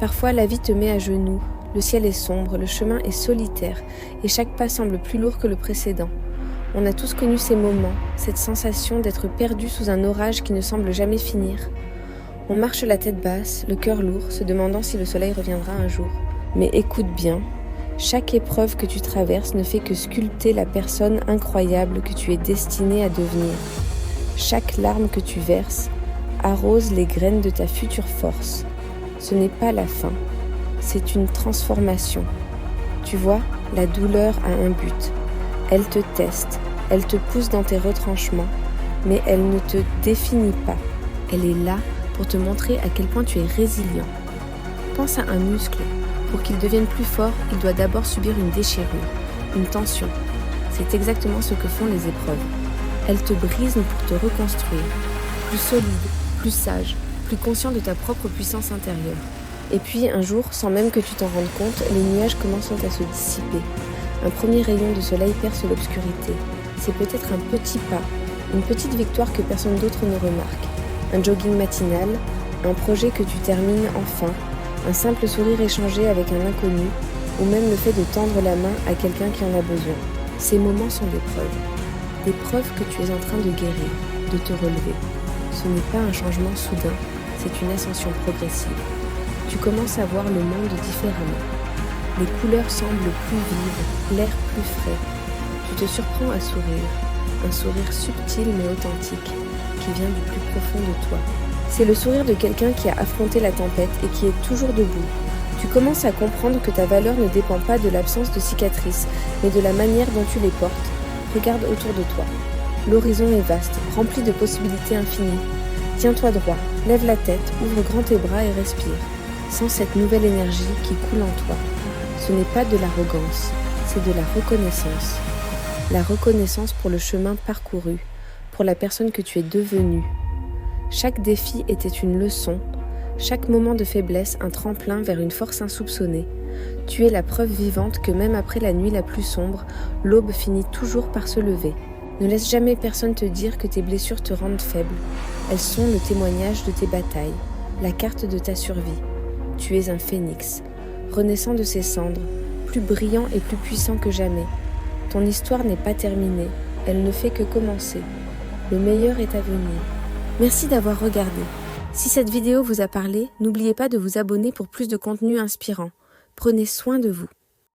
Parfois, la vie te met à genoux, le ciel est sombre, le chemin est solitaire et chaque pas semble plus lourd que le précédent. On a tous connu ces moments, cette sensation d'être perdu sous un orage qui ne semble jamais finir. On marche la tête basse, le cœur lourd, se demandant si le soleil reviendra un jour. Mais écoute bien, chaque épreuve que tu traverses ne fait que sculpter la personne incroyable que tu es destinée à devenir. Chaque larme que tu verses arrose les graines de ta future force. Ce n'est pas la fin, c'est une transformation. Tu vois, la douleur a un but. Elle te teste, elle te pousse dans tes retranchements, mais elle ne te définit pas. Elle est là pour te montrer à quel point tu es résilient. Pense à un muscle. Pour qu'il devienne plus fort, il doit d'abord subir une déchirure, une tension. C'est exactement ce que font les épreuves. Elles te brisent pour te reconstruire. Plus solide, plus sage, plus conscient de ta propre puissance intérieure. Et puis, un jour, sans même que tu t'en rendes compte, les nuages commencent à se dissiper. Un premier rayon de soleil perce l'obscurité. C'est peut-être un petit pas, une petite victoire que personne d'autre ne remarque. Un jogging matinal, un projet que tu termines enfin, un simple sourire échangé avec un inconnu, ou même le fait de tendre la main à quelqu'un qui en a besoin. Ces moments sont des preuves que tu es en train de guérir, de te relever. Ce n'est pas un changement soudain, c'est une ascension progressive. Tu commences à voir le monde différemment. Les couleurs semblent plus vives, l'air plus frais. Tu te surprends à sourire, un sourire subtil mais authentique, qui vient du plus profond de toi. C'est le sourire de quelqu'un qui a affronté la tempête et qui est toujours debout. Tu commences à comprendre que ta valeur ne dépend pas de l'absence de cicatrices, mais de la manière dont tu les portes. Regarde autour de toi. L'horizon est vaste, rempli de possibilités infinies. Tiens-toi droit, lève la tête, ouvre grand tes bras et respire. Sens cette nouvelle énergie qui coule en toi. Ce n'est pas de l'arrogance, c'est de la reconnaissance. La reconnaissance pour le chemin parcouru, pour la personne que tu es devenue. Chaque défi était une leçon, chaque moment de faiblesse un tremplin vers une force insoupçonnée. Tu es la preuve vivante que même après la nuit la plus sombre, l'aube finit toujours par se lever. Ne laisse jamais personne te dire que tes blessures te rendent faible. Elles sont le témoignage de tes batailles, la carte de ta survie. Tu es un phénix, renaissant de ses cendres, plus brillant et plus puissant que jamais. Ton histoire n'est pas terminée, elle ne fait que commencer. Le meilleur est à venir. Merci d'avoir regardé. Si cette vidéo vous a parlé, n'oubliez pas de vous abonner pour plus de contenu inspirant. Prenez soin de vous.